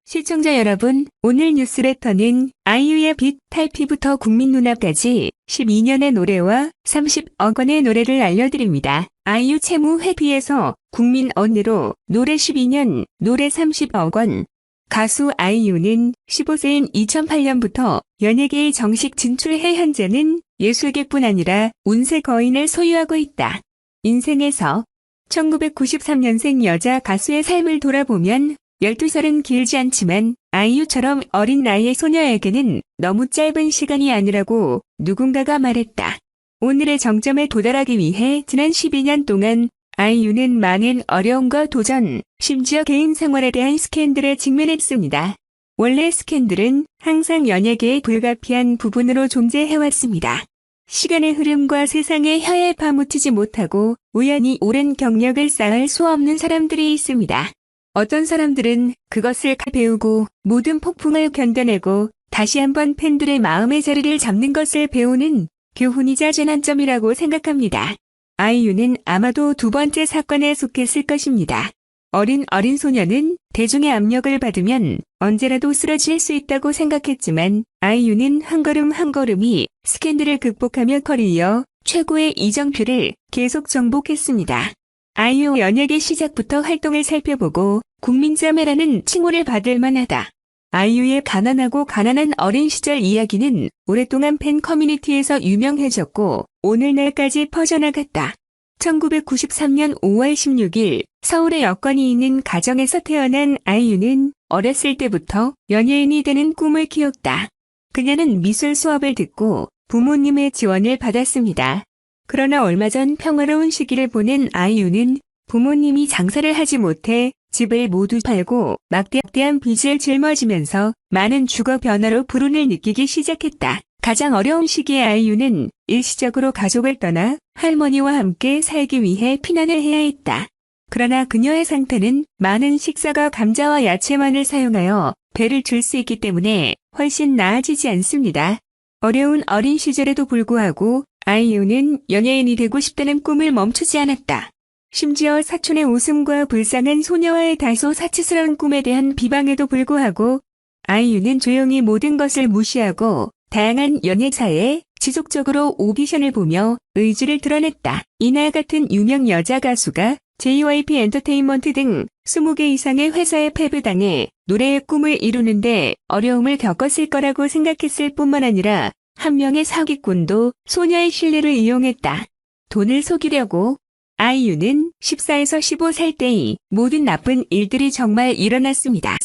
시청자 여러분, 오늘 뉴스레터는 아이유의 빛 탈피부터 국민 눈앞까지 12년의 노래와 30억 원의 노래를 알려드립니다. 아이유 채무 회피에서 국민 언니로 노래 12년, 노래 30억 원. 가수 아이유는 15세인 2008년부터 연예계에 정식 진출해 현재는 예술계뿐 아니라 운세 거인을 소유하고 있다. 인생에서 1993년생 여자 가수의 삶을 돌아보면 12살은 길지 않지만 아이유처럼 어린 나이의 소녀에게는 너무 짧은 시간이 아니라고 누군가가 말했다. 오늘의 정점에 도달하기 위해 지난 12년 동안 아이유는 많은 어려움과 도전, 심지어 개인 생활에 대한 스캔들에 직면했습니다. 원래 스캔들은 항상 연예계의 불가피한 부분으로 존재해왔습니다. 시간의 흐름과 세상의 혀에 파묻히지 못하고 우연히 오랜 경력을 쌓을 수 없는 사람들이 있습니다. 어떤 사람들은 그것을 배우고 모든 폭풍을 견뎌내고 다시 한번 팬들의 마음의 자리를 잡는 것을 배우는 교훈이자 전환점이라고 생각합니다. 아이유는 아마도 두 번째 사건에 속했을 것입니다. 어린 소녀는 대중의 압력을 받으면 언제라도 쓰러질 수 있다고 생각했지만 아이유는 한 걸음 한 걸음이 스캔들을 극복하며 커리어 최고의 이정표를 계속 정복했습니다. 아이유 연예계 시작부터 활동을 살펴보고 국민자매라는 칭호를 받을 만하다. 아이유의 가난한 어린 시절 이야기는 오랫동안 팬 커뮤니티에서 유명해졌고 오늘날까지 퍼져나갔다. 1993년 5월 16일 서울의 여건이 있는 가정에서 태어난 아이유는 어렸을 때부터 연예인이 되는 꿈을 키웠다. 그녀는 미술 수업을 듣고 부모님의 지원을 받았습니다. 그러나 얼마 전 평화로운 시기를 보낸 아이유는 부모님이 장사를 하지 못해 집을 모두 팔고 막대한 빚을 짊어지면서 많은 주거 변화로 불운을 느끼기 시작했다. 가장 어려운 시기에 아이유는 일시적으로 가족을 떠나 할머니와 함께 살기 위해 피난을 해야 했다. 그러나 그녀의 상태는 많은 식사가 감자와 야채만을 사용하여 배를 줄 수 있기 때문에 훨씬 나아지지 않습니다. 어려운 어린 시절에도 불구하고 아이유는 연예인이 되고 싶다는 꿈을 멈추지 않았다. 심지어 사촌의 웃음과 불쌍한 소녀와의 다소 사치스러운 꿈에 대한 비방에도 불구하고 아이유는 조용히 모든 것을 무시하고 다양한 연예사에 지속적으로 오디션을 보며 의지를 드러냈다. 이날 같은 유명 여자 가수가 JYP 엔터테인먼트 등 20개 이상의 회사에 패배당해 노래의 꿈을 이루는데 어려움을 겪었을 거라고 생각했을 뿐만 아니라 한 명의 사기꾼도 소녀의 신뢰를 이용했다. 돈을 속이려고. 아이유는 14에서 15살 때의 모든 나쁜 일들이 정말 일어났습니다.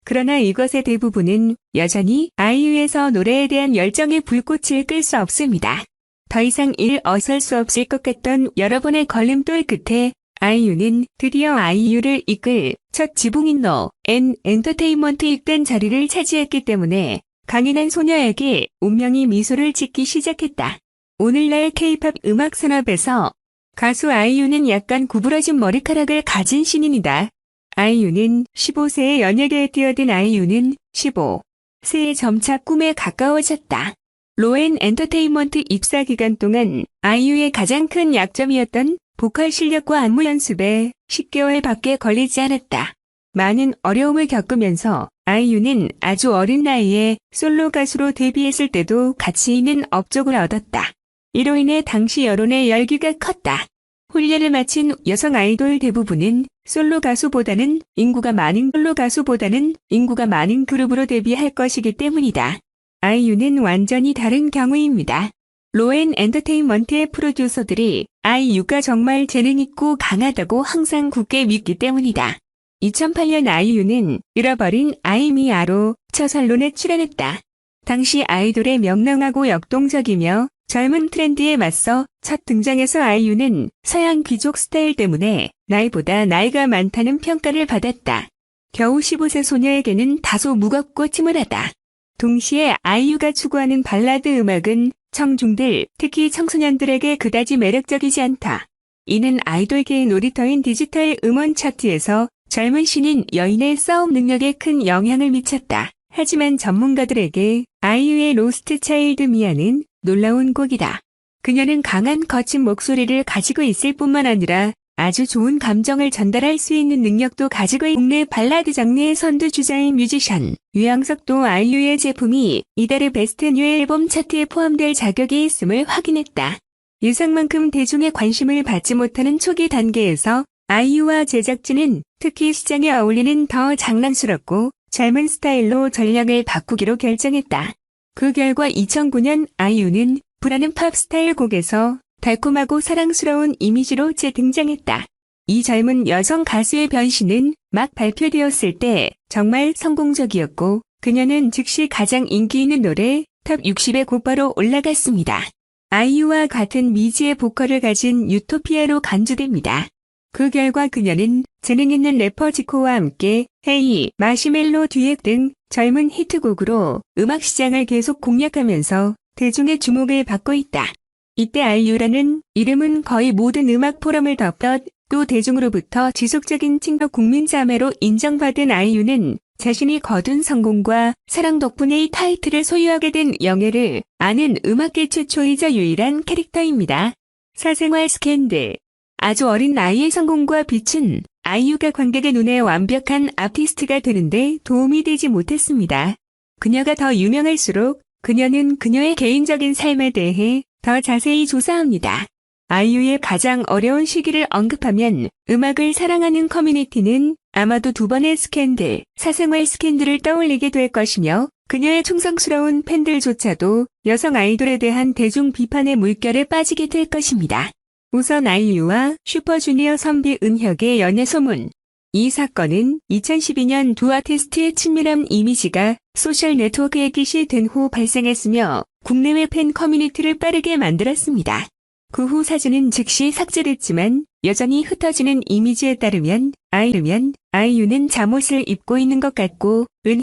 그러나 이것의 대부분은 여전히 아이유에서 노래에 대한 열정의 불꽃을 끌 수 없습니다. 더 이상 어설 수 없을 것 같던 여러 번의 걸림돌 끝에 아이유는 드디어 아이유를 이끌 첫 지붕인로 엔터테인먼트 입단 자리를 차지했기 때문에 강인한 소녀에게 운명이 미소를 짓기 시작했다. 오늘날 K-팝 음악 산업에서 가수 아이유는 약간 구부러진 머리카락을 가진 신인이다. 아이유는 15세에 연예계에 뛰어든 아이유는 15세에 점차 꿈에 가까워졌다. 로엔 엔터테인먼트 입사 기간 동안 아이유의 가장 큰 약점이었던 보컬 실력과 안무 연습에 10개월밖에 걸리지 않았다. 많은 어려움을 겪으면서 아이유는 아주 어린 나이에 솔로 가수로 데뷔했을 때도 가치 있는 업적을 얻었다. 이로 인해 당시 여론의 열기가 컸다. 훈련을 마친 여성 아이돌 대부분은 솔로 가수보다는 인구가 많은 그룹으로 데뷔할 것이기 때문이다. 아이유는 완전히 다른 경우입니다. 로엔 엔터테인먼트의 프로듀서들이 아이유가 정말 재능있고 강하다고 항상 굳게 믿기 때문이다. 2008년 아이유는 잃어버린 아이미아로 첫 언론에 출연했다. 당시 아이돌의 명랑하고 역동적이며 젊은 트렌드에 맞서 첫 등장해서 아이유는 서양 귀족 스타일 때문에 나이보다 나이가 많다는 평가를 받았다. 겨우 15세 소녀에게는 다소 무겁고 침울하다. 동시에 아이유가 추구하는 발라드 음악은 청중들, 특히 청소년들에게 그다지 매력적이지 않다. 이는 아이돌계의 놀이터인 디지털 음원 차트에서 젊은 신인 여인의 싸움 능력에 큰 영향을 미쳤다. 하지만 전문가들에게 아이유의 로스트 차일드 미아는 놀라운 곡이다. 그녀는 강한 거친 목소리를 가지고 있을 뿐만 아니라 아주 좋은 감정을 전달할 수 있는 능력도 가지고 국내 발라드 장르의 선두주자인 뮤지션 유영석도 아이유의 제품이 이달의 베스트 뉴 앨범 차트에 포함될 자격이 있음을 확인했다. 예상만큼 대중의 관심을 받지 못하는 초기 단계에서 아이유와 제작진은 특히 시장에 어울리는 더 장난스럽고 젊은 스타일로 전략을 바꾸기로 결정했다. 그 결과 2009년 아이유는 불하는 팝 스타일 곡에서 달콤하고 사랑스러운 이미지로 재등장했다. 이 젊은 여성 가수의 변신은 막 발표되었을 때 정말 성공적이었고 그녀는 즉시 가장 인기 있는 노래 탑 60에 곧바로 올라갔습니다. 아이유와 같은 미지의 보컬을 가진 유토피아로 간주됩니다. 그 결과 그녀는 재능 있는 래퍼 지코와 함께 헤이, 마시멜로 듀엣 등 젊은 히트곡으로 음악 시장을 계속 공략하면서 대중의 주목을 받고 있다. 이때 아이유라는 이름은 거의 모든 음악 포럼을 덮었 또 대중으로부터 지속적인 칭찬 국민 자매로 인정받은 아이유는 자신이 거둔 성공과 사랑 덕분에 이 타이틀을 소유하게 된 영예를 아는 음악계 최초이자 유일한 캐릭터입니다. 사생활 스캔들. 아주 어린 나이의 성공과 빛은 아이유가 관객의 눈에 완벽한 아티스트가 되는데 도움이 되지 못했습니다. 그녀가 더 유명할수록 그녀는 그녀의 개인적인 삶에 대해 더 자세히 조사합니다. 아이유의 가장 어려운 시기를 언급하면 음악을 사랑하는 커뮤니티는 아마도 두 번의 스캔들, 사생활 스캔들을 떠올리게 될 것이며 그녀의 충성스러운 팬들조차도 여성 아이돌에 대한 대중 비판의 물결에 빠지게 될 것입니다. 우선 아이유와 슈퍼주니어 선비 은혁의 연애 소문. 이 사건은 2012년 두 아티스트의 친밀한 이미지가 소셜 네트워크에 게시된 후 발생했으며 국내외 팬 커뮤니티를 빠르게 만들었습니다. 그 후 사진은 즉시 삭제됐지만 여전히 흩어지는 이미지에 따르면 아이유는 잠옷을 입고 있는 것 같고